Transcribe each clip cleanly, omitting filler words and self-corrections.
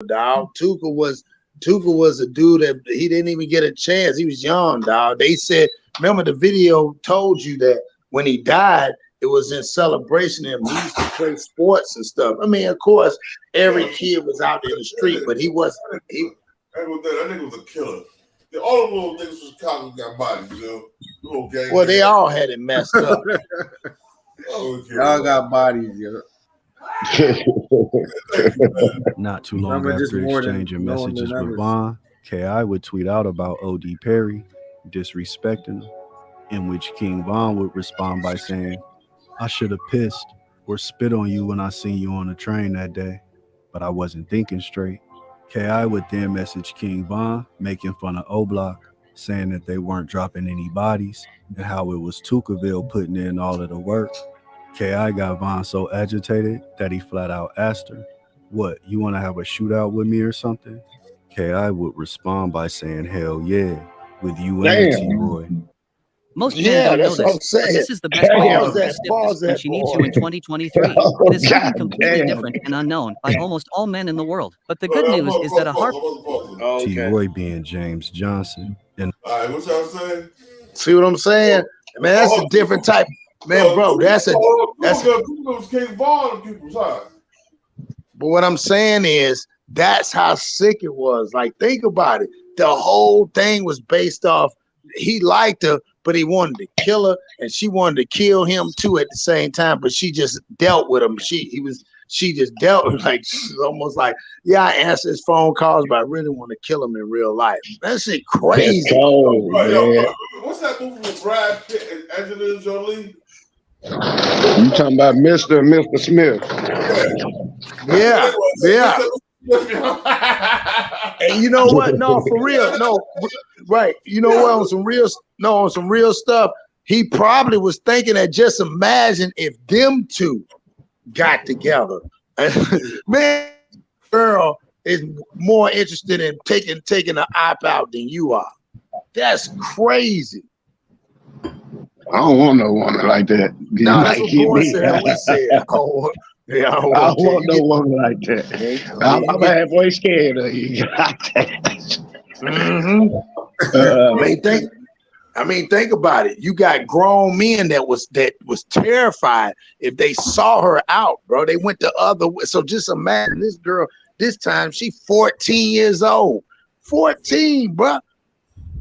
dog. Tuka was a dude that he didn't even get a chance. He was young, dog. They said, remember the video told you that when he died, it was in celebration of him. He used to play sports and stuff. I mean, of course, every kid was out in the street, but he was he. That nigga was a killer. All the little niggas was Chicago got bodies, Little gang. Well, they all had it messed up. Y'all got bodies, yo. Not too long after exchanging messages with Vaughn, K.I. would tweet out about O.D. Perry, disrespecting him, in which King Von would respond by saying, I should have pissed or spit on you when I seen you on the train that day, but I wasn't thinking straight. K.I. would then message King Von, making fun of O-Block, saying that they weren't dropping any bodies and how it was Tukaville putting in all of the work. K.I. got Von so agitated that he flat out asked her, what, you want to have a shootout with me or something? K.I. would respond by saying, hell yeah, with you and T-Roy. Most fans don't know this, but this is the best way to remove stiffness when she needs you in 2023. It is something completely different and unknown by almost all men in the world. But the good news is that a heart... T-Roy being James Johnson. And all right, what y'all saying? See what I'm saying? Man, that's a different type. Man, bro, that's King Von people's side. But what I'm saying is, that's how sick it was. Like, think about it. The whole thing was based off, he liked her, but he wanted to kill her, and she wanted to kill him too at the same time. But she just dealt with him. She just dealt like almost like, yeah, I answer his phone calls, but I really want to kill him in real life. That shit crazy. What's that movie with Brad Pitt and Angelina Jolie? You talking about Mr. and Mr. Smith? Yeah. And you know what? No, for real. No, right. You know what? On some real stuff, he probably was thinking that just imagine if them two got together. Man, girl is more interested in taking the op out than you are. That's crazy. I don't want no woman like that. No, that's what boy said. We said. Oh, yeah, I don't want no woman like that. I'm halfway scared of you. Think about it. You got grown men that was terrified if they saw her out, bro. They went the other way. So just imagine this girl. This time she 14 years old, 14, bro,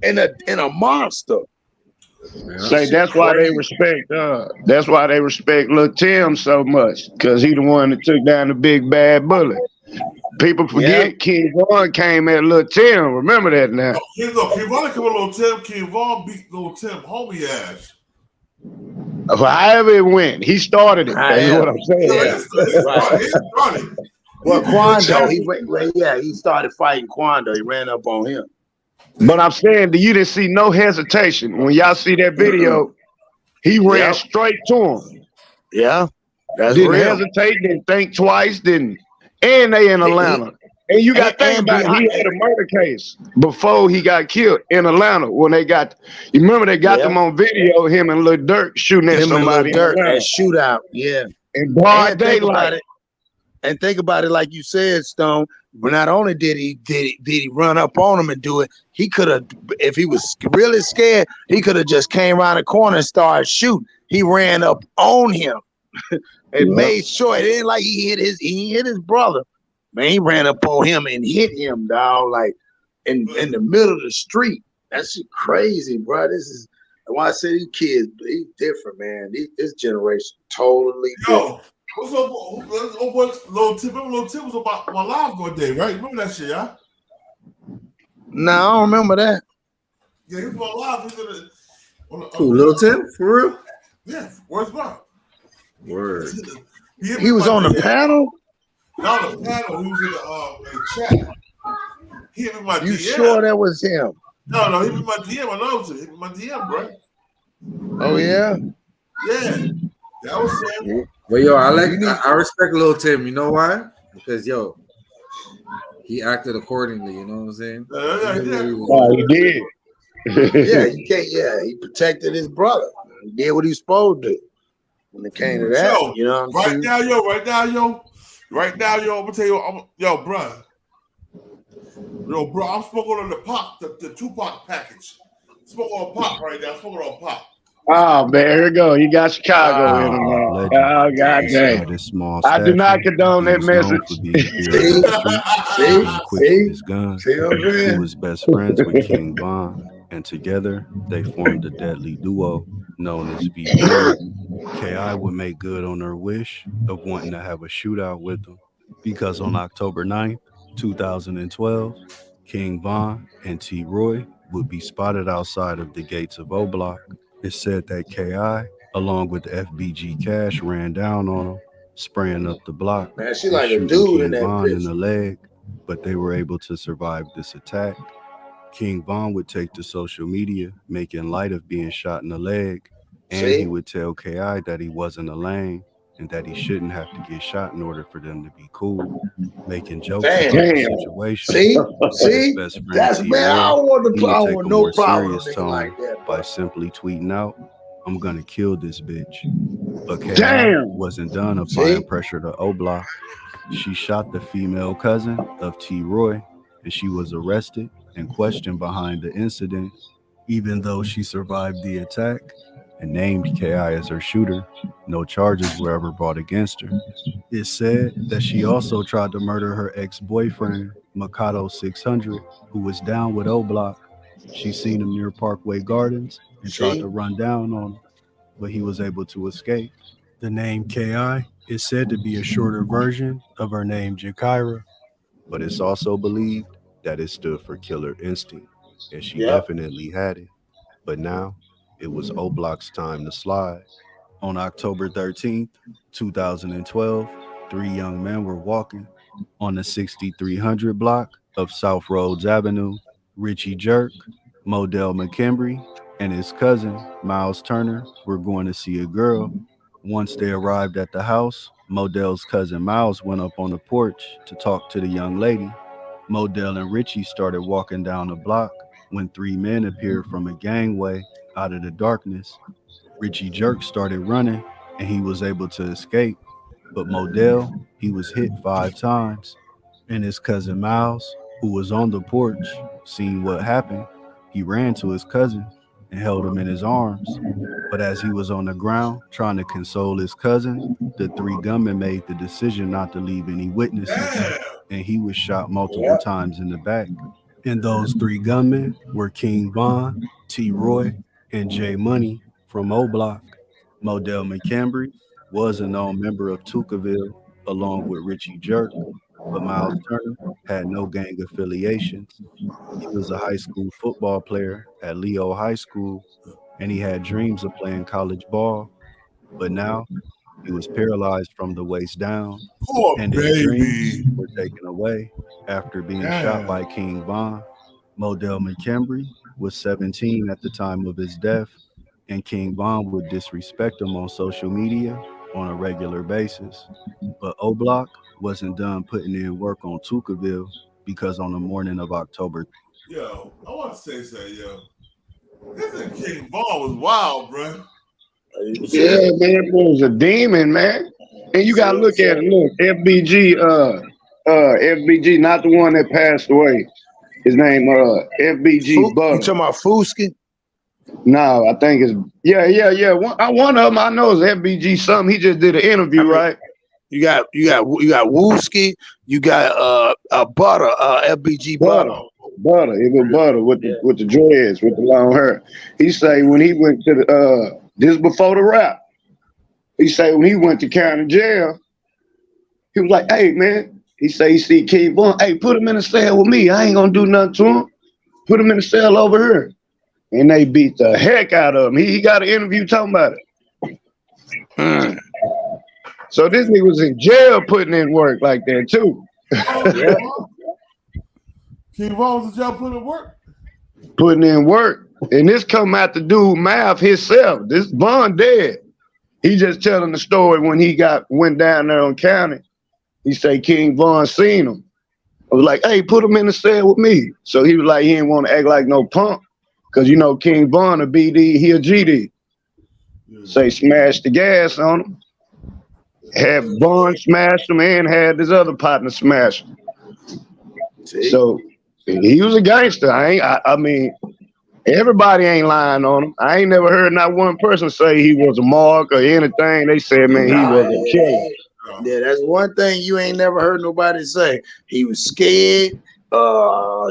and a monster. Say that's why they respect. That's why they respect Lil Tim so much, because he the one that took down the big bad bullet. People forget King Von came at Lil Tim. Remember that now. King Von came at Lil Tim. King Von beat Lil Tim homie ass. However it went, he started it. That's what I'm saying. He started. Well, Quando, he started fighting Quando. He ran up on him. But I'm saying that you didn't see no hesitation. When y'all see that video, he ran straight to him. Yeah. That's didn't real. hesitate, didn't think twice, didn't. And they in Atlanta. And you got to think about it. He had a murder case before he got killed in Atlanta. When they got, you remember they got them on video, him and Lil Durk shooting at somebody. That shootout, yeah. In broad daylight. And think about it, like you said, Stone. But not only did he run up on him and do it, he could have, if he was really scared, he could have just came around the corner and started shooting. He ran up on him and made sure it ain't like he hit his brother. Man, he ran up on him and hit him, dog, like in the middle of the street. That's shit crazy, bro. This is why I say these kids, they different, man. This generation totally different. What's up? Lil Tim was about my live one day, right? Remember that shit, y'all? No, I don't remember that. Yeah, he was on live. Who, Lil Tim? For real? Yeah, where's Bob? Word. He was on the panel? Not on the panel. He was in the chat. He hit me my DM. You sure that was him? No, he was my DM. I know it was him. He was my DM, bro. Oh, yeah? Yeah. That was him. But yo, I respect Lil Tim. You know why? Because yo, he acted accordingly. You know what I'm saying? He did. He protected his brother. He did what he was supposed to do when it came to that. You know what I'm saying? Right now, yo, I'm gonna tell you, bro. Yo, bro, I'm smoking on the Pac, the Tupac package. I'm smoking on Pac right now. I'm smoking on Pac. Oh, there you go. You got Chicago in him, man. Oh, God dang. I do not condone that message. He was best friends with King Von, and together they formed a deadly duo known as VP. K.I. would make good on her wish of wanting to have a shootout with him, because on October 9th, 2012, King Von and T. Roy would be spotted outside of the gates of O Block. It's said that K.I., along with FBG Cash, ran down on him, spraying up the block. Man, she like a dude in that Von bitch. in the leg, but they were able to survive this attack. King Von would take to social media, making light of being shot in the leg, and he would tell K.I. that he wasn't a lame and that he shouldn't have to get shot in order for them to be cool, making jokes about the situation. See, that's man. I don't want to play with no problem like that, by simply tweeting out, "I'm gonna kill this bitch." But K.I. wasn't done applying pressure to O Block. She shot the female cousin of T. Roy, and she was arrested and questioned behind the incident. Even though she survived the attack and named K.I. as her shooter, no charges were ever brought against her. It's said that she also tried to murder her ex-boyfriend, Mikado 600, who was down with O Block. She seen him near Parkway Gardens and tried to run down on him, but he was able to escape. The name K.I. is said to be a shorter version of her name Jakira, but it's also believed that it stood for Killer Instinct, and she definitely had it. But now, it was O Block's time to slide. On October 13th, 2012, 3 young men were walking on the 6300 block of South Rhodes Avenue. Richie Jerk, Modell McKembry, and his cousin, Miles Turner, were going to see a girl. Once they arrived at the house, Modell's cousin Miles went up on the porch to talk to the young lady. Modell and Richie started walking down the block when 3 men appeared from a gangway out of the darkness. Richie Jerk started running and he was able to escape, but Modell, he was hit 5 times. And his cousin Miles, who was on the porch, seeing what happened, he ran to his cousin and held him in his arms. But as he was on the ground trying to console his cousin, the 3 gunmen made the decision not to leave any witnesses, and he was shot multiple times in the back. And those 3 gunmen were King Von, T. Roy, and J Money from O Block. Modell McKembry was a known member of Tukaville along with Richie Jerk, but Miles Turner had no gang affiliations. He was a high school football player at Leo High School, and he had dreams of playing college ball, but now he was paralyzed from the waist down, and his dreams were taken away after being shot by King Von. Modell McKembry was 17 at the time of his death, and King Von would disrespect him on social media on a regular basis. But O Block wasn't done putting in work on Tukaville, because on the morning of October. Yo, I want to say something, yo. This King Von was wild, bro. Yeah, man, it was a demon, man. And you gotta look at it. Look, FBG, not the one that passed away. His name, FBG Butter. You talking about Fusky? No, I think it's One of them I know is FBG something. He just did an interview, right? You got Wooski, you got Butter, FBG Butter. Butter, it was Butter with the dreads, with the long hair. He say when he went to the this before the rap, he say when he went to county jail, he was like, "Hey man," he say he see King Von, "Hey, put him in a cell with me. I ain't gonna do nothing to him. Put him in a cell over here." And they beat the heck out of him. He got an interview talking about it. So this nigga was in jail putting in work like that too. King Von was in jail putting in work? Putting in work. And this come out to do math himself. This Von dead. He just telling the story when he went down there on county. He say King Von seen him. I was like, "Hey, put him in the cell with me." So he was like, he didn't want to act like no punk. Cause you know King Von a BD, he a GD. Say smash the gas on him. Had Von smash him and had his other partner smash him. So He was a gangster. I mean, everybody ain't lying on him. I ain't never heard not one person say he was a mark or anything. They said, man, he was a killer. Yeah, that's one thing you ain't never heard nobody say. He was scared.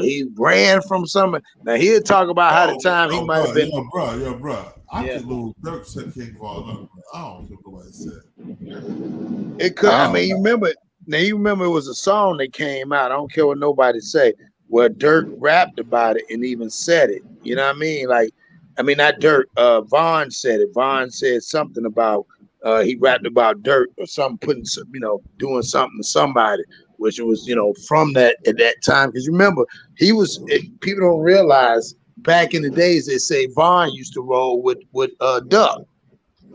He ran from something. Now he'll talk about how the time he might have been. Bro. I think Lil Durk said King Von. I don't think nobody said. It could. I mean, you remember? Now you remember it was a song that came out. I don't care what nobody say. Where Durk rapped about it and even said it. You know what I mean? Like, I mean not Durk. Von said it. Von said something about. He rapped about dirt or something, putting some, doing something to somebody, which was, from that at that time. Because remember, people don't realize back in the days they say Von used to roll with Duck.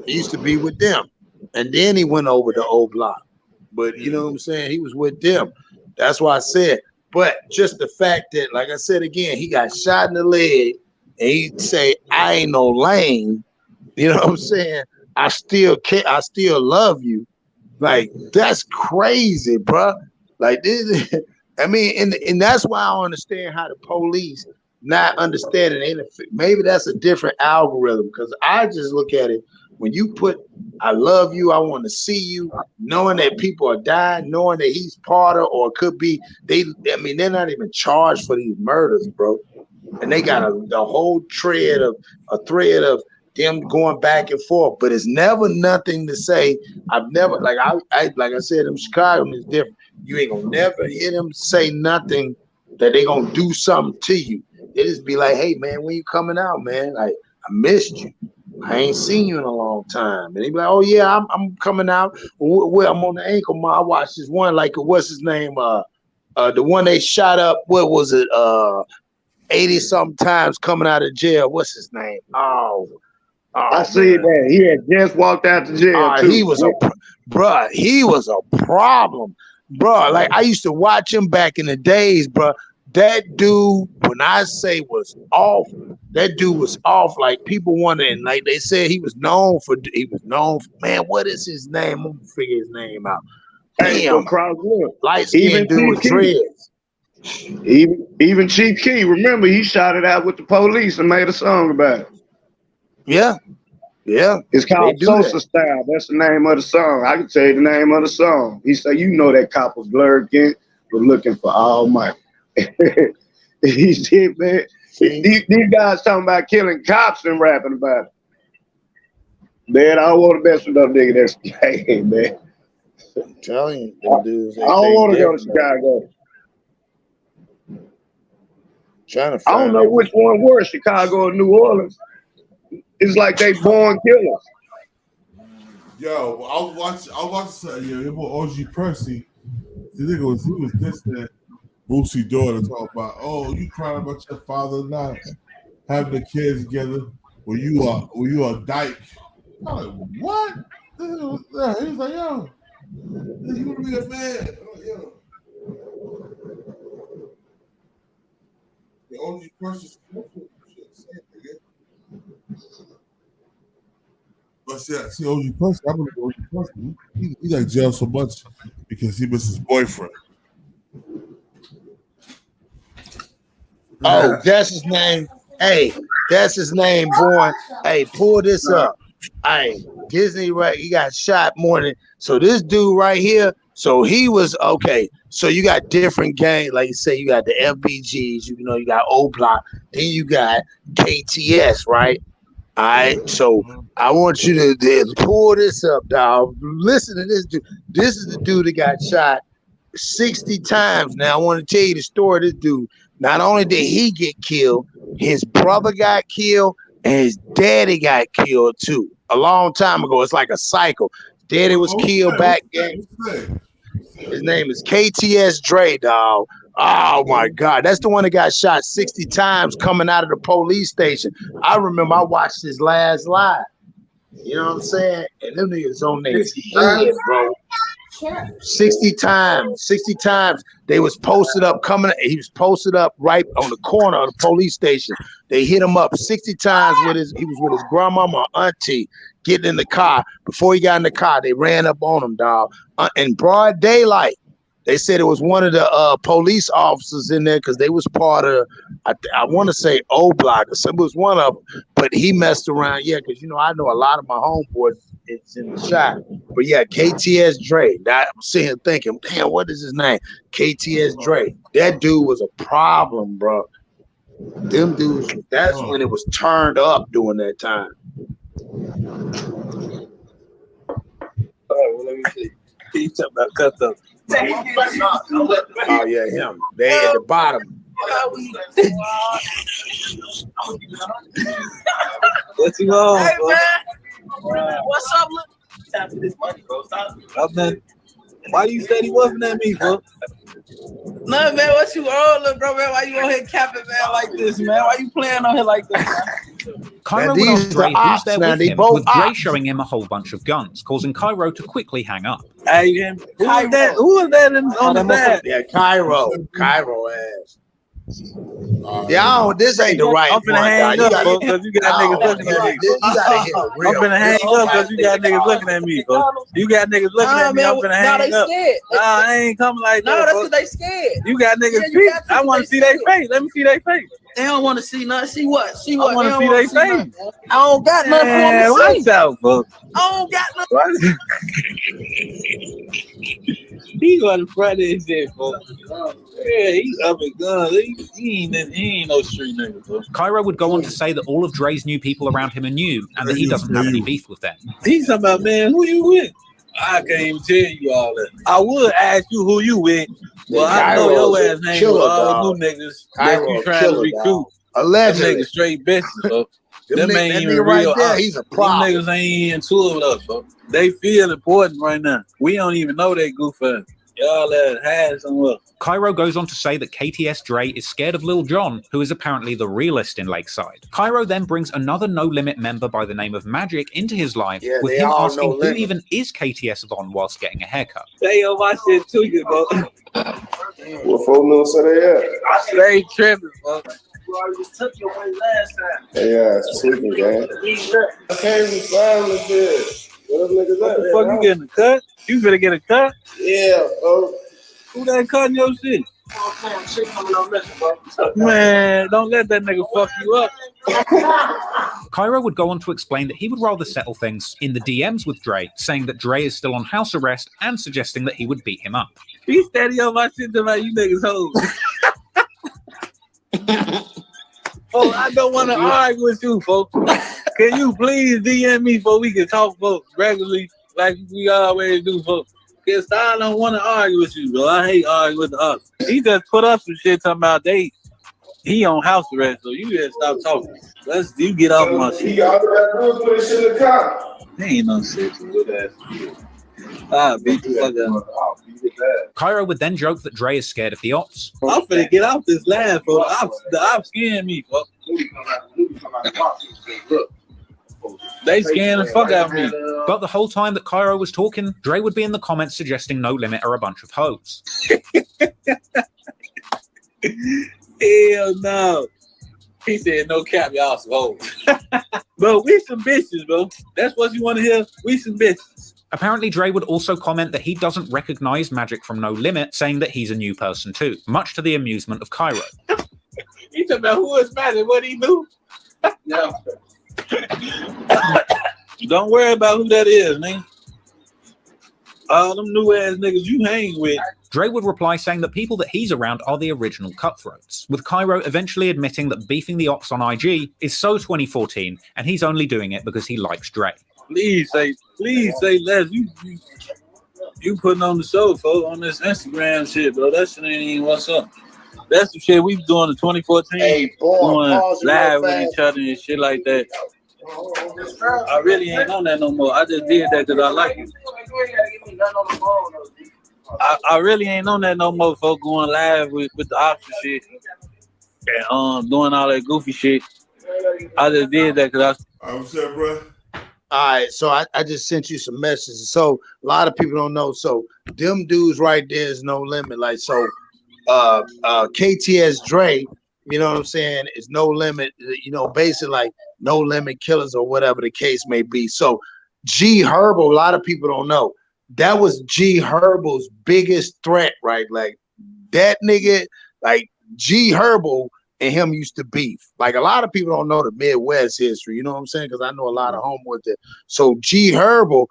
He used to be with them, and then he went over to O Block. But you know what I'm saying? He was with them. That's why I said. But just the fact that, like I said again, he got shot in the leg, and he say, "I ain't no lame." You know what I'm saying? I still care. I still love you. Like, that's crazy, bro. Like this. I mean, and that's why I don't understand how the police not understanding. Maybe that's a different algorithm, because I just look at it when you put "I love you," "I want to see you," knowing that people are dying, knowing that he's part of, or could be. They're not even charged for these murders, bro. And they got a whole thread of them going back and forth, but it's never nothing to say. I've never, like I said, in Chicago is different. You ain't gonna never hear them say nothing that they gonna do something to you. They just be like, "Hey man, when you coming out, man? Like, I missed you. I ain't seen you in a long time." And they be like, "Oh yeah, I'm coming out. Well, I'm on the ankle mile. I watched this one, like, what's his name? The one they shot up. What was it? 80 something times coming out of jail. What's his name? I see that he had just walked out the jail too. He was he was a problem, bro. Like, I used to watch him back in the days, bro. That dude, when I say was off, that dude was off. Like, people wondering, like they said he was known for, man, what is his name? I'm gonna figure his name out. Damn, light skinned dude with dreads. Even Chief Key, remember, he shot it out with the police and made a song about it. Yeah. It's called Sosa Style. That's the name of the song. I can tell you the name of the song. He said, that cop was blurred again, was looking for Almighty. He did, man. These guys talking about killing cops and rapping about it. Man, I don't want to mess with no nigga that's gay, man. I'm telling you, them dudes. I don't want to go to Chicago. I don't know which one worse, Chicago or New Orleans. It's like they born killers. Yo, I was watching your boy OG Percy. The nigga was dissing Boosie daughter, talking about, "Oh, you crying about your father not having the kids together when you are dyke." I'm like, what? He was like, "Yo, you want to be a man?" I'm like, yo. The OG Percy. But see, OG Percy, I'm gonna go OG Percy. He like jail so much because he missed his boyfriend. Oh, that's his name. Hey, that's his name, boy. Hey, pull this up. Hey, Disney, right? He got shot more than. So this dude right here. So he was okay. So you got different gangs, like you say. You got the FBGs. You got O Block. Then you got KTS, right? All right, so I want you to pull this up, dog. Listen to this dude. This is the dude that got shot 60 times. Now, I want to tell you the story of this dude. Not only did he get killed, his brother got killed, and his daddy got killed too. A long time ago. It's like a cycle. Daddy was killed back then. His name is KTS Dre, dog. Oh my God, that's the one that got shot 60 times coming out of the police station. I remember I watched his last live. You know what I'm saying? And them niggas on niggas head, bro. 60 times. They was posted up he was posted up right on the corner of the police station. They hit him up 60 times he was with his grandmama or auntie getting in the car. Before he got in the car, they ran up on him, dog. In broad daylight. They said it was one of the police officers in there because they was part of, I want to say O Block or something. It was one of them, but he messed around. Yeah, because I know a lot of my homeboys. It's in the shot, but yeah, KTS Dre. I'm sitting here thinking, damn, what is his name? KTS Dre. That dude was a problem, bro. Them dudes. That's when it was turned up during that time. Well, let me see. He's talking about cut up. Oh yeah, him. They at the bottom. What you on? Hey man, what's up? Time for this money, bro. Stop. Why you said he wasn't at me, bro? No, man, what you on, little bro, man? Why you on here capping, man, like this, man? Why you playing on here like this, man? Cairo would ask Dre who's there with him, with Dre showing him a whole bunch of guns, causing Cairo to quickly hang up. Hey, who was that on the back? Yeah, Cairo ass. This ain't the right I'm finna hang up, bro, because you got niggas looking at me. I'm finna hang up because you got niggas looking at me, bro. You got niggas looking at me. I'm finna hang up. They scared. Nah, I ain't coming like that. No, that's because they scared. You got niggas peep. I want to see their face. Let me see their face. They don't want to see nothing. See what? I want to see their face. I don't got nothing for them to see. Watch out, bro. I don't got nothing. He got in front of his shit, bro. Yeah, he's up and guns. He ain't no street nigga, bro. Cairo would go on to say that all of Dre's new people around him are new and that he doesn't have any beef with them. He's talking about, man, who you with? I can't even tell you all that. I would ask you who you with. Well, I know your ass name with all the new niggas that you trying to recruit. Allegedly. Them niggas straight bitches, bro. Them ain't even right real. There, he's a problem. Them niggas ain't into it with us, bro. They feel important right now. We don't even know they goof ass. Y'all that had somewhere. Cairo goes on to say that KTS Dre is scared of Lil Jon, who is apparently the realist in Lakeside. Cairo then brings another No Limit member by the name of Magic into his life, with him asking who even is KTS Von whilst getting a haircut. Say on my shit to you, bro. What 4 mil say they at? I stay tripping, bro. You already took your money last time. Yeah, it's tweaking, gang. I can't even sign with this. What the fuck you getting a cut? You finna get a cut? Yeah, bro. Who that cutting your shit? Man, don't let that nigga fuck you up. Cairo would go on to explain that he would rather settle things in the DMs with Dre, saying that Dre is still on house arrest and suggesting that he would beat him up. He steady on my shit about you niggas hoes. Oh, I don't want to argue with you, folks. Can you please DM me so we can talk, folks, regularly like we always do, folks? Because I don't want to argue with you, bro. I hate arguing with us. He just put up some shit talking about he on house arrest, so you just stop talking. You get off my shit. He put his shit in the car. There ain't no shit to with that. Ah, beat the fuck out. Cairo would then joke that Dre is scared of the ops. I'm finna get off this laugh, bro. The ops scaring me, bro. They scaring the fuck out of me. But the whole time that Cairo was talking, Dre would be in the comments suggesting No Limit are a bunch of hoes. Hell no. He said, no cap, y'all some hoes. Bro, we some bitches, bro. That's what you want to hear? We some bitches. Apparently, Dre would also comment that he doesn't recognize Magic from No Limit, saying that he's a new person too, much to the amusement of Cairo. He talking about who is Magic, what he knew? No. Don't worry about who that is, man. All them new ass niggas you hang with. Dre would reply saying that people that he's around are the original cutthroats, with Cairo eventually admitting that beefing the ops on IG is so 2014 and he's only doing it because he likes Dre. Please say less. You putting on the show, folks, on this Instagram shit, bro. That shit ain't even what's up. That's the shit we was doing in 2014. Hey, boy, doing live with each other and shit like that. I really ain't on that no more. I just did that because I like it. I really ain't on that no more, folks, going live with the option shit and doing all that goofy shit. I just did that because I'm saying, bro. All right, so I just sent you some messages. So a lot of people don't know. So them dudes right there is No Limit. Like, so KTS Dre, you know what I'm saying, is No Limit, you know, basically like No Limit Killers or whatever the case may be. So G Herbo, a lot of people don't know. that was G Herbo's biggest threat, right? Like that nigga, like G Herbo and him used to beef. Like a lot of people don't know the Midwest history, you know what I'm saying? Because I know a lot of homeboys there. So G Herbo,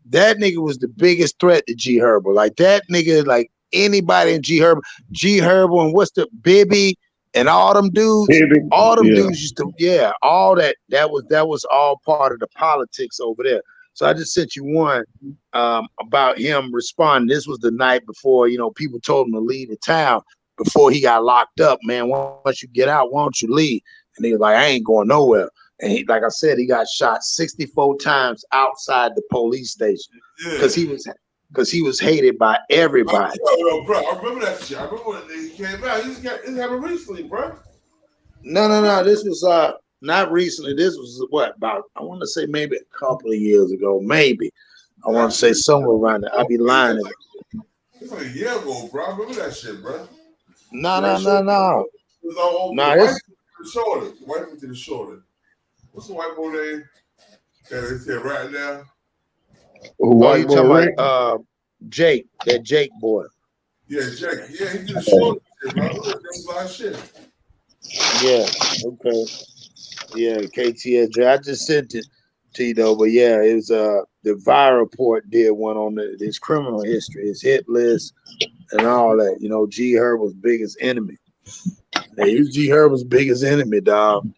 that nigga was the biggest threat to G Herbo. Like that nigga, like anybody in G Herbo and what's the Bibby and all them dudes, dudes used to, all that was all part of the politics over there. So I just sent you one about him responding. This was the night before, you know, people told him to leave the town before he got locked up. Man, once you get out, why don't you leave? And he was like, I ain't going nowhere. And he, like I said, he got shot 64 times outside the police station because he was hated by everybody. Bro, I remember that shit. I remember when he came out. It happened recently, bro. No. This was not recently. This was what, about, I want to say maybe a couple of years ago, maybe. I want to say somewhere around there. I'd be lying. It's like a year ago, bro. I remember that shit, bro. No. It was all over. The white one to the shoulder. What's the white boy name? That is here right now. White boy, right? Jake, that Jake boy. Yeah, Jake. Yeah, he did the shoulder shit, bro. That was a lot of shit. Yeah, okay. Yeah, KTS. I just sent it to you though, but yeah, it was the Viral Report did one on his criminal history, his hit list, and all that. You know, G Herbo's biggest enemy. Yeah, he was G Herbo's biggest enemy, dog.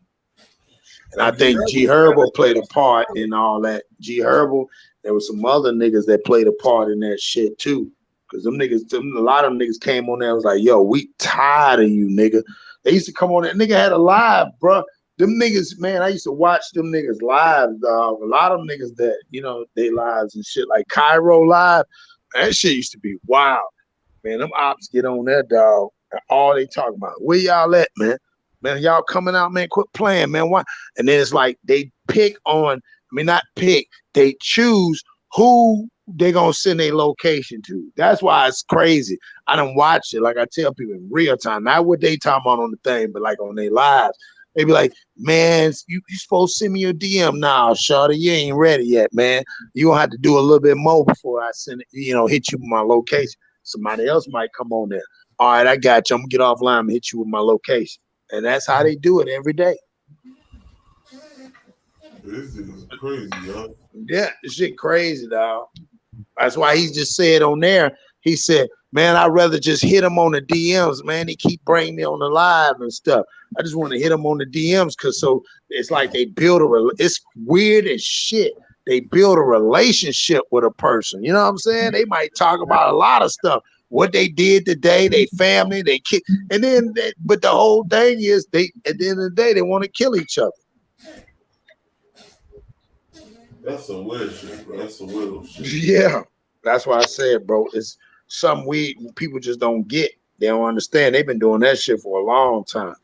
And I think G Herbo played a part in all that. G Herbo, there was some other niggas that played a part in that shit too. Cause a lot of them niggas came on there and was like, yo, we tired of you, nigga. They used to come on there. Nigga had a live, bro. Them niggas, man, I used to watch them niggas live, dog. A lot of them niggas that, you know, they lives and shit like Cairo live. That shit used to be wild. Man, them ops get on there, dog. And all they talk about, where y'all at, man? Man, y'all coming out, man, quit playing, man. Why? And then it's like they they choose who they gonna send a location to. That's why it's crazy. I done watched it. Like I tell people in real time, not what they talking about on the thing, but like on their lives. They be like, man, you supposed to send me your DM now, shawty. You ain't ready yet, man. You gonna have to do a little bit more before I send it, you know, hit you with my location. Somebody else might come on there. All right, I got you. I'm gonna get offline and hit you with my location. And that's how they do it every day. This is crazy, yo. Yeah, this shit crazy, dog. That's why he just said on there, he said, man, I'd rather just hit him on the DMs, man. He keep bringing me on the live and stuff. I just want to hit him on the DMs because so it's like they build it's weird as shit. They build a relationship with a person. You know what I'm saying? They might talk about a lot of stuff. What they did today, they family, they kick, and then but the whole thing is they at the end of the day they want to kill each other. That's some weird shit, bro. That's some weird shit. Yeah, that's why I said, bro, it's something people just don't get. They don't understand. They've been doing that shit for a long time.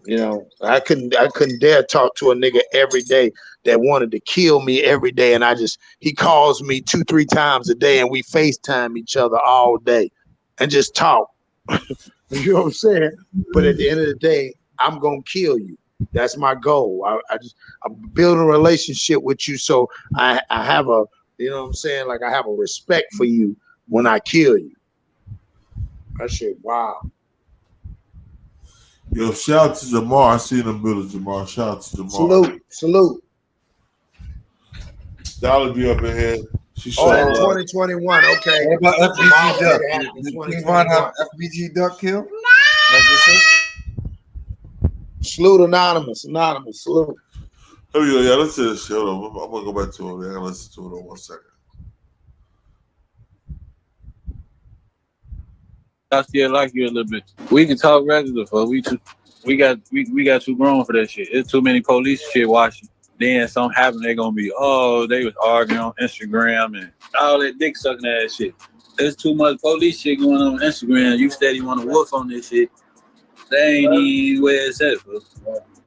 You know, I couldn't dare talk to a nigga every day that wanted to kill me every day. And he calls me 2-3 times a day and we FaceTime each other all day and just talk. You know what I'm saying? But at the end of the day, I'm going to kill you. That's my goal. I'm building a relationship with you. So I have a, you know what I'm saying? Like I have a respect for you when I kill you. That shit, wow. Yo, shout out to Jamar. I see in the middle, Jamar. Shout out to Jamar. Salute. Dollar be up in here. She's 2021. Okay. What about FBG Duck? Did King Von have FBG Duck kill? Salute Anonymous. Salute. Oh yeah, let's see this shit. Hold on. I'm gonna go back to it. I gotta listen to it on 1 second. I still like you a little bit. We can talk regular, folks. We got too grown for that shit. It's too many police shit watching. Then something happen, they gonna be, they was arguing on Instagram and all that dick sucking ass shit. There's too much police shit going on Instagram. You steady want to wolf on this shit. They ain't even where it's at, folks.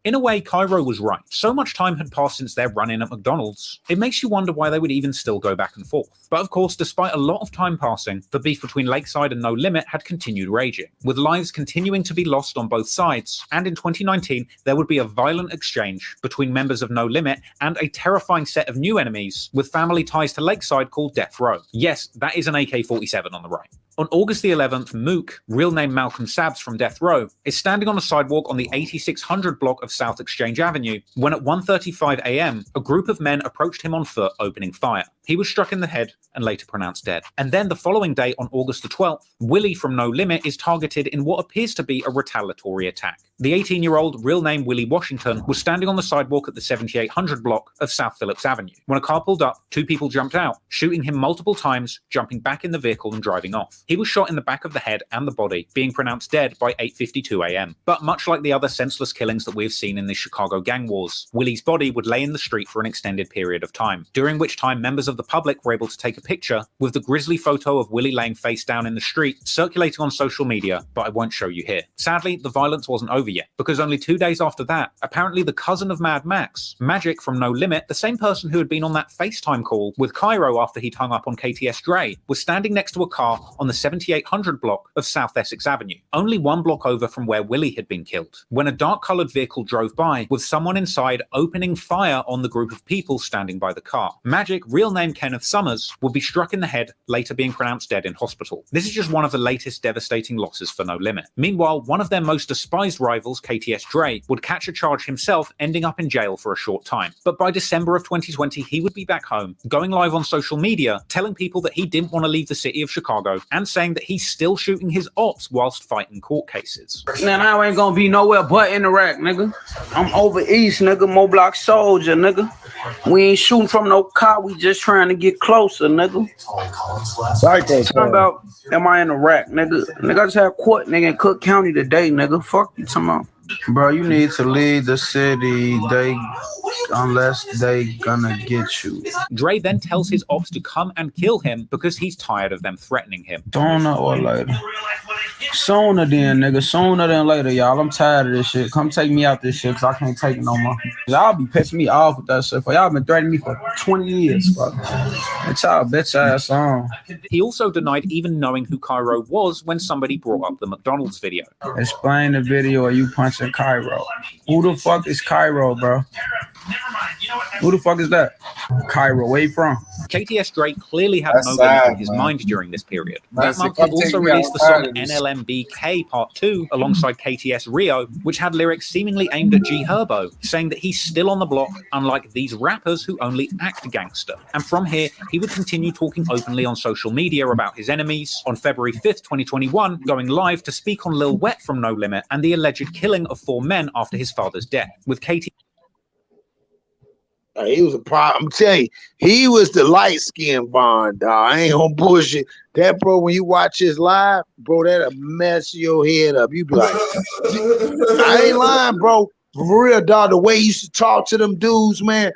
In a way, Cairo was right. So much time had passed since their run-in at McDonald's. It makes you wonder why they would even still go back and forth. But of course, despite a lot of time passing, the beef between Lakeside and No Limit had continued raging, with lives continuing to be lost on both sides. And in 2019, there would be a violent exchange between members of No Limit and a terrifying set of new enemies with family ties to Lakeside called Death Row. Yes, that is an AK-47 on the right. On August the 11th, Mook, real name Malcolm Sabs from Death Row, is standing on a sidewalk on the 8600 block of South Exchange Avenue when at 1:35 a.m., a group of men approached him on foot, opening fire. He was struck in the head and later pronounced dead. And then the following day, on August the 12th, Willie from No Limit is targeted in what appears to be a retaliatory attack. The 18-year-old, real name Willie Washington, was standing on the sidewalk at the 7800 block of South Phillips Avenue. When a car pulled up, two people jumped out, shooting him multiple times, jumping back in the vehicle and driving off. He was shot in the back of the head and the body, being pronounced dead by 8:52 a.m. But much like the other senseless killings that we have seen in the Chicago gang wars, Willie's body would lay in the street for an extended period of time, during which time members of the public were able to take a picture with the grisly photo of Willie laying face down in the street circulating on social media, but I won't show you here. Sadly, the violence wasn't over yet, because only 2 days after that, apparently the cousin of Mad Max, Magic from No Limit, the same person who had been on that FaceTime call with Cairo after he'd hung up on KTS Dre, was standing next to a car on the 7800 block of South Essex Avenue, only 1 block over from where Willie had been killed, when a dark-coloured vehicle drove by with someone inside opening fire on the group of people standing by the car. Magic, real name Kenneth Summers, would be struck in the head, later being pronounced dead in hospital. This is just one of the latest devastating losses for No Limit. Meanwhile, one of their most despised rivals, KTS Dre, would catch a charge himself, ending up in jail for a short time. But by December of 2020, he would be back home, going live on social media, telling people that he didn't want to leave the city of Chicago, and saying that he's still shooting his ops whilst fighting court cases. Man, I ain't gonna be nowhere but in Iraq, nigga. I'm over east, nigga, Mo Block soldier, nigga. We ain't shooting from no car, we just trying to get closer, nigga. Talking about, am I in Iraq, nigga? Nigga, I just had court, nigga, in Cook County today, nigga. Fuck you talking about. Bro, you need to leave the city, unless they gonna get you. Dre then tells his ops to come and kill him because he's tired of them threatening him. Sooner or later. Sooner then, nigga. Sooner than later, y'all. I'm tired of this shit. Come take me out this shit, because I can't take it no more. Y'all be pissing me off with that shit. Y'all been threatening me for 20 years, fuck. It's y'all bitch ass on. He also denied even knowing who Cairo was when somebody brought up the McDonald's video. Explain the video of you punching Cairo. Who the fuck is Cairo, bro? Who the fuck is that? Cairo, where you from? KTS Dre clearly had no limit in his mind during this period. That month, he also released the song NLMBK Part 2 alongside KTS Rio, which had lyrics seemingly aimed at G Herbo, saying that he's still on the block, unlike these rappers who only act gangster. And from here, he would continue talking openly on social media about his enemies. On February 5th, 2021, going live to speak on Lil Wet from No Limit and the alleged killing of 4 men after his father's death, with KT. He was a problem. I'm telling you, he was the light-skinned Bond, dog. I ain't gonna bullshit. That bro, when you watch his live, bro, that'll mess your head up. You be like, I ain't lying, bro. For real, dog. The way he used to talk to them dudes, man,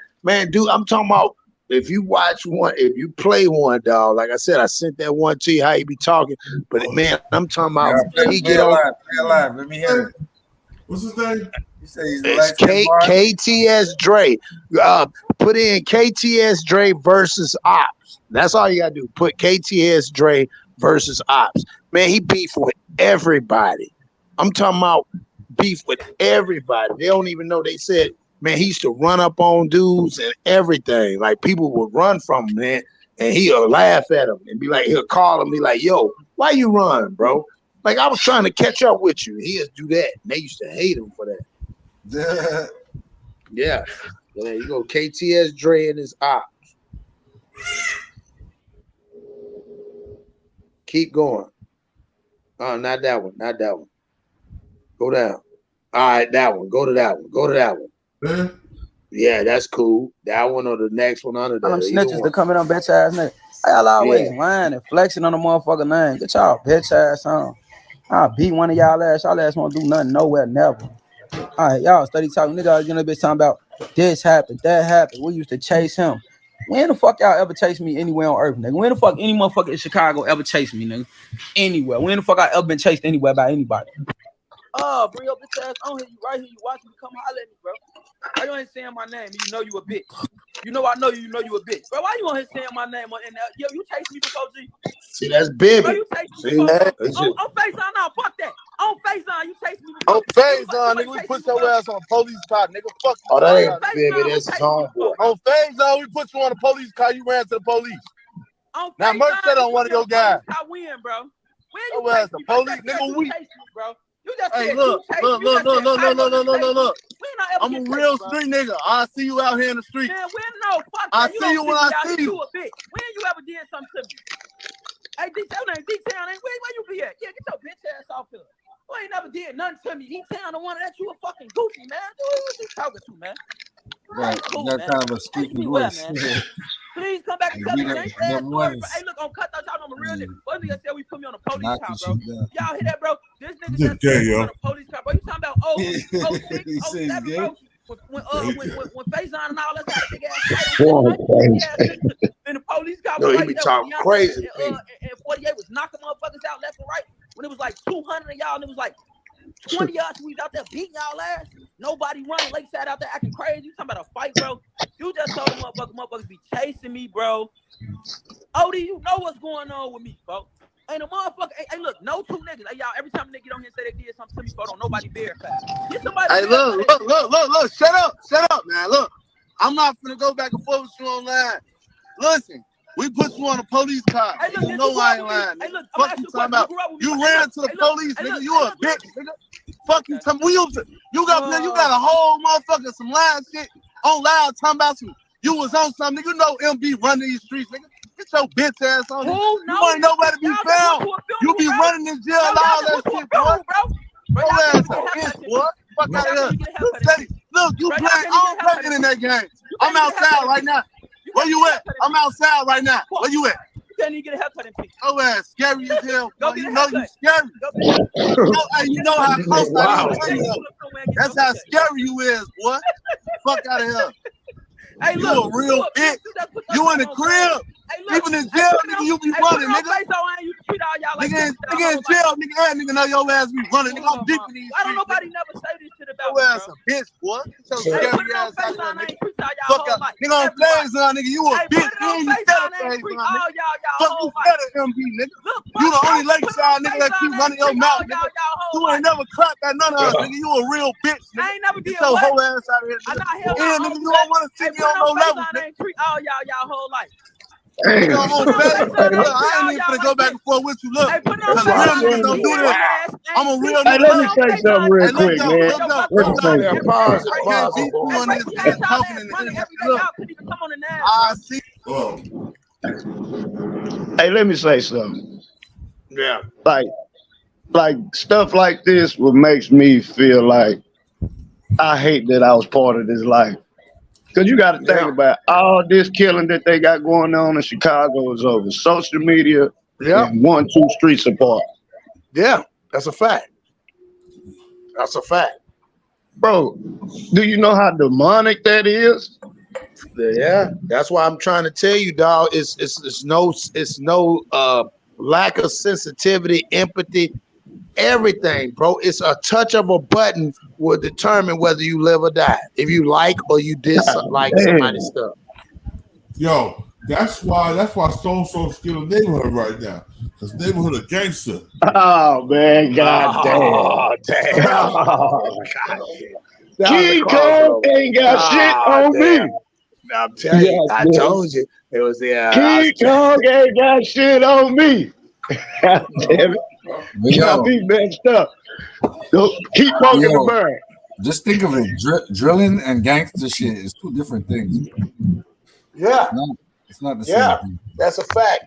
dude. I'm talking about if you watch one, if you play one, dog. Like I said, I sent that one to you. How he be talking, but man, I'm talking about he get on. Play live. Let me hear it. What's his name? It's KTS Dre. Put in KTS Dre versus Ops. That's all you gotta do. Put KTS Dre versus Ops. Man, he beef with everybody. I'm talking about beef with everybody. They don't even know. They said, man, he used to run up on dudes and everything. Like people would run from him, man, and he'll laugh at him and be like, he'll call him, be like, yo, why you run, bro? Like I was trying to catch up with you. He'll do that. And they used to hate him for that. Yeah. There you go. KTS Dre and his Ops. Keep going. Oh, not that one. Not that one. Go down. All right, that one. Go to that one. Go to that one. Yeah, that's cool. That one or the next one under that. Them snitches that coming on bitch ass nigga. Y'all always lying and flexing on the motherfucking name. Get y'all bitch ass on. I'll beat one of y'all ass. Y'all ass won't do nothing nowhere, never. All right, y'all study talking. Nigga, you know, bitch talking about this happened, that happened. We used to chase him. When the fuck y'all ever chase me anywhere on earth, nigga? When the fuck any motherfucker in Chicago ever chased me, nigga? Anywhere. When the fuck I ever been chased anywhere by anybody? Oh, bring your bitch ass on here. You right here. You watching me. Come holler at me, bro. Why you ain't saying my name? You know you a bitch. You know I know you. You know you a bitch, bro. Why you on here saying my name? Yo, you chase me before G. See, that's baby. Bro, you chase me before on FaceTime now. Fuck that. On FaceTime, you chase me before. On FaceTime, nigga, we put your ass on a police car, nigga. Fuck you. Oh, that ain't baby. That's his homeboy. On FaceTime, we put you on a police car. You ran to the police. Now, Merch said on one of your guys. I win, bro. When you ass the police, nigga. We. Bro. You just hey, look. I'm a real street nigga. I see you out here in the street. Man, fuck I see you when I see you. When you ever did something to me? Hey, D-Town, where you be at? Yeah, get your bitch ass off here. You ain't never did nothing to me. D-Town, the one that you a fucking goofy, man. What you talking to, man? Right, cool, that kind of a squeaky voice. Please come back and tell me. Hey, look, on cut that talking. I'm a real nigga. One nigga said we put me on a police car, bro. Y'all hear that, bro? This nigga just put me on a police car, bro. You talking about 06, 07, bro? When Faison and all that got a big ass and the police got he be talking crazy. And 48 was knocking motherfuckers out left and right. When it was like 200 of y'all, and it was like 20 of us, we was out there beating y'all ass. Nobody running Lakeside out there acting crazy. You talking about a fight, bro? You just told the motherfuckers be chasing me, bro. OD, you know what's going on with me, bro. Ain't a motherfucker. Hey, look, no two niggas. Hey, y'all, every time a nigga get on here and say they did something to me, bro, don't nobody verify. Get somebody. Hey, look. Shut up, man. Look, I'm not finna go back and forth with you online. Listen, we put you on a police car. Hey, look, you know I ain't lying. Hey, look, fuck you talking about. You ran to the police, nigga. You a bitch, nigga. Fuck you talking. You got a whole motherfucker some lying shit on loud talking about some. You was on something, nigga. You know MB running these streets, nigga. Get your bitch ass on. You ain't nowhere to be found. You be running this jail and all that shit, boy. Your ass a bitch, boy. Fuck out of here. Look, you playing. I don't play internet games. I'm outside right now. Where you at? I'm outside right now. Where you at? You can't even get a haircut in peace. Your ass scary as hell. You know you scary. You know how close I am to you. That's how scary you is, boy. Fuck out of here. Hey, you a real bitch. You in the crib. Even in jail, nigga, you be running, nigga. Nigga in jail, nigga know your ass be running. Nigga, I'm deep in these. Why don't nobody never say this shit about your ass a bitch, boy. So scary ass out there, nigga. Fuck up. Nigga on FaceTime, nigga, you a bitch. You ain't even fed a FaceTime, nigga. Fuck you fed a MB, nigga. You the only Lakeside nigga that keep running your mouth, nigga. You ain't never clapped at none of us, nigga. You a real bitch, nigga. I ain't never did what? Get your whole ass out of here, nigga. And nigga, you don't want to see me on no level, nigga. Treat all y'all whole life. Hey, I ain't even gonna go back and forth with you. Look, because real niggas don't do that. I'm a real nigga. Hey, let me say something real quick, man. Let me say something. Hey, let me say something. Yeah. Like stuff like this what makes me feel like I hate that I was part of this life. Because you got to think about all this killing that they got going on in Chicago is over social media and 1-2 streets apart. Yeah, that's a fact. That's a fact. Bro, do you know how demonic that is? Yeah, that's why I'm trying to tell you, dog. It's no lack of sensitivity, empathy, everything, bro. It's a touch of a button will determine whether you live or die. If you like or you dislike somebody's stuff. Yo, that's why so scared of neighborhood right now. Because neighborhood a gangster. Oh man, god damn. Oh, King Kong ain't got shit on me. I'm telling you, I told you it was the King Kong ain't got shit on me. God damn it. Got me messed up. Go, keep poking the bird. Just think of it. Drilling and gangster shit is two different things. Yeah. It's not the same thing. That's a fact.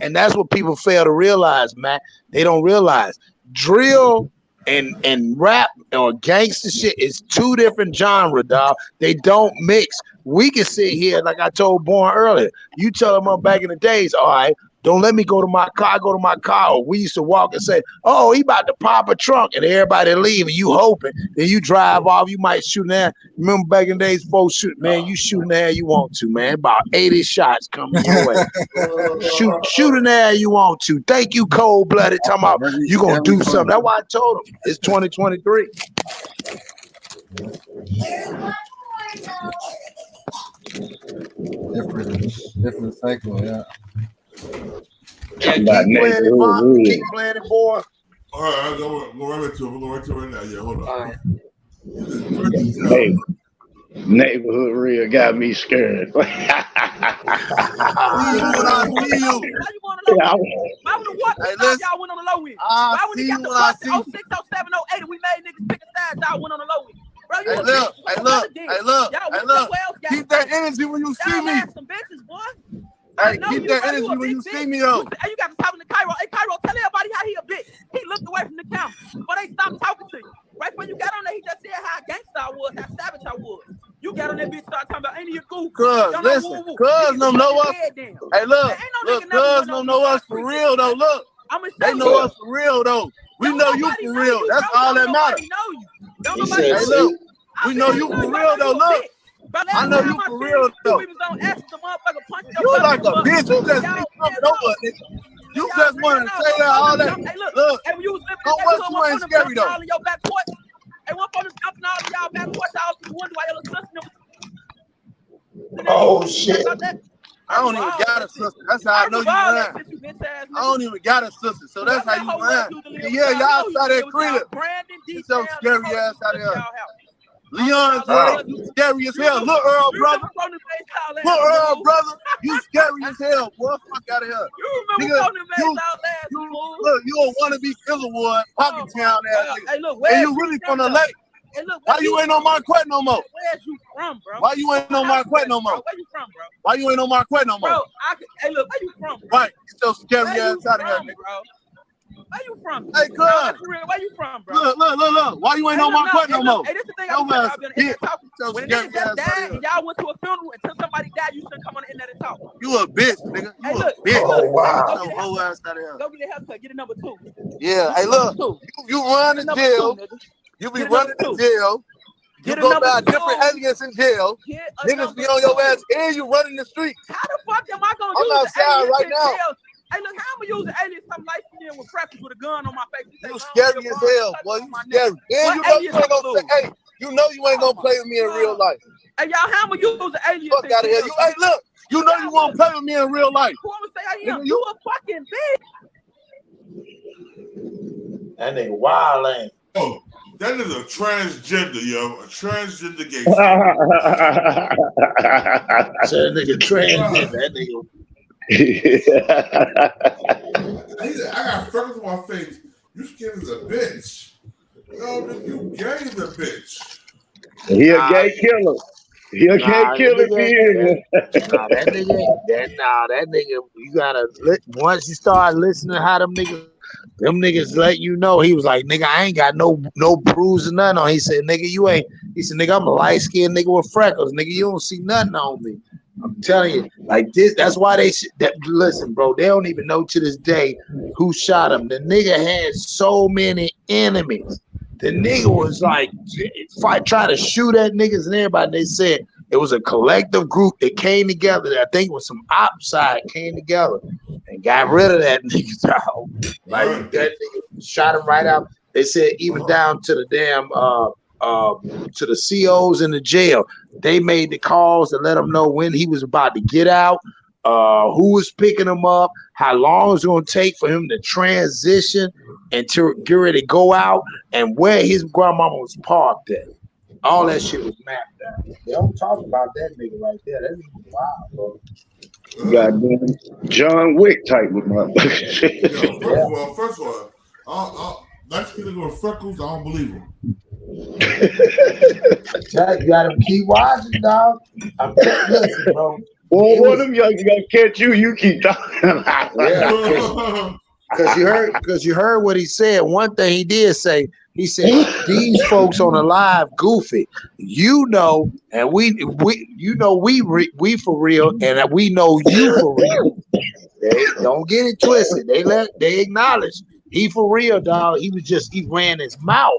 And that's what people fail to realize, man. They don't realize drill and rap or gangster shit is two different genres, dog. They don't mix. We can sit here, like I told Born earlier. You tell them back in the days, all right, Don't let me go to my car. I go to my car. Or we used to walk and say, oh, he about to pop a trunk, and everybody leave, and you hoping. Then you drive off. You might shoot in there. Remember back in the days, folks shoot. Man, you shoot in there you want to, man. About 80 shots coming your way. shoot in there you want to. Thank you, cold-blooded. Talking about you going to do something. That's why I told him. It's 2023. Different cycle, yeah. Yeah, keep playing it, Bob. Keep playing it, boy. All right, I'll go right to it. We'll go right to it right now. Yeah, hold on. All right. Hey, neighborhood real got me scared. Why you y'all went on the low end? Why when you got the bus 06, 07, 08 and we made niggas pick a side, y'all went on the low end? Bro, you hey, look. Keep that energy when you see me. Some bitches, boy. Hey, keep that energy when you see me, though. Hey, you got to talk to Cairo. Hey, Cairo, tell everybody how he a bitch. He looked away from the camera, but they stopped talking to you. Right when you got on there, he just said how gangsta I was, how savage I was. You got on that bitch, start talking about any of your cool. Cuz, listen, cuz don't know us. Hey, look, cuz don't know us for real, though. Look, they know us for real, though. We know you for real. That's all that matters. Hey, look, we know you for real, though. Look. I know you for real, though. You like a bitch. You just keep coming over, nigga. You just want to say that all that. Look, don't what you ain't scary, though. Hey, one for them jumping all of y'all back porch out the window while your little sister. Oh, shit. I don't even got a sister. That's how I know you lying. I don't even got a sister, so that's how you lying. Yeah, y'all outside that crib. Get your scary ass out of here. Leon, you scary as hell. Look, Earl, brother. Look, Earl, brother. You scary as hell, boy. Fuck out of here. You remember look, you don't want to be Killerwood, Pocket Town ass nigga. And you really from the lake. Hey, look, why you ain't on Marquette no more? Where's you from, bro? Why you ain't on Marquette no more? Where you from, bro? Why you ain't on Marquette no more? Bro, hey, look, where you from, bro? Right, get your scary ass out of here, nigga. Bro? Where you from? Hey, cuz. Where you from, bro? Look. Why you ain't on Marquette no more? Hey, this is the thing I'm talking to. When niggas just died and y'all went to a funeral until somebody died, you shouldn't come on the internet and talk. You a bitch, nigga. Hey, look. Oh, wow. Go get your ass out of here. Go get a haircut. Get a number 2. Yeah. Hey, look. You run in jail. You be running in jail. You go by different aliens in jail. Niggas be on your ass and you running the streets. How the fuck am I gonna I'm outside right now. Hey, look, how am I use an alien? Some light skin with freckles with a gun on my face. You scary as hell, boy. You scary. And you know you ain't gonna say, hey, you know you ain't gonna play with me in real life. Hey, y'all, how am I use an alien? Fuck out of here. Hey, look, you know you won't play with me in real life. Who I'm gonna say I am? You a fucking bitch. That nigga wild ain't. Oh, that is a transgender, yo. A transgender gay. That nigga transgender. That nigga. I got freckles on my face. You skin is a bitch. No, you gay is a bitch. He a gay killer. He a gay killer. That nigga, you gotta once you start listening to how them niggas let you know. He was like, nigga, I ain't got no bruise or nothing on. He said, nigga, he said, nigga, I'm a light skinned nigga with freckles. Nigga, you don't see nothing on me. I'm telling you, like this. That's why listen, bro. They don't even know to this day who shot him. The nigga had so many enemies. The nigga was like, trying to shoot at niggas and everybody. They said it was a collective group that came together. I think it was some outside came together and got rid of that nigga. Dog. Like that nigga shot him right out. They said even down to the damn to the COs in the jail. They made the calls to let him know when he was about to get out, who was picking him up, how long it's going to take for him to transition and to get ready to go out, and where his grandmama was parked at. All that shit was mapped out. They don't talk about that nigga right there. That nigga wild, bro. Goddamn John Wick type with my. First of all, that's because with freckles. I don't believe him. You gotta keep watching, dog. I'm listen, bro. Well, one of them young gonna catch you. You keep talking. Because you heard what he said. One thing he did say. He said these folks on the live goofy. You know, and we for real, and we know you for real. They don't get it twisted. They acknowledge he for real, dog. He ran his mouth.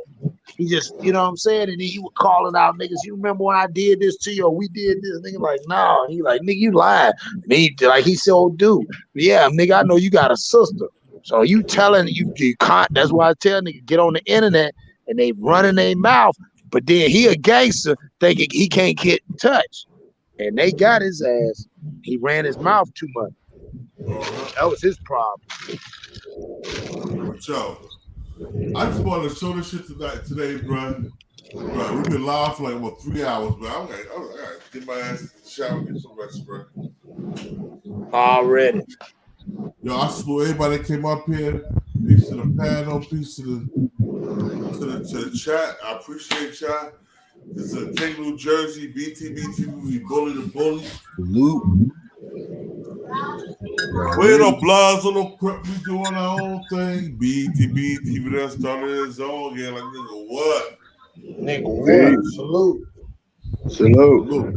He just, you know what I'm saying? And then he was calling out niggas. You remember when I did this to you or we did this? Nigga like, no. He like, nigga, you lying. Me, like he said, oh, dude. Yeah, nigga, I know you got a sister. So you telling you can't. That's why I tell nigga get on the internet and they running their mouth. But then he a gangster thinking he can't get touched. And they got his ass. He ran his mouth too much. That was his problem. So, I just want to show this shit today, bro. Bro, we've been live for like 3 hours, bro. I gotta get my ass in the shower and get some rest, bro. Already. Yo, I salute everybody that came up here. Peace to the panel, peace to the chat. I appreciate y'all. This is King New Jersey, BTBT, we bully the bully. Salute. We ain't no bloods or no crap. We doing our own thing. BTBT, we done started his own again. Like, nigga, what? Nigga, what? Salute. Salute.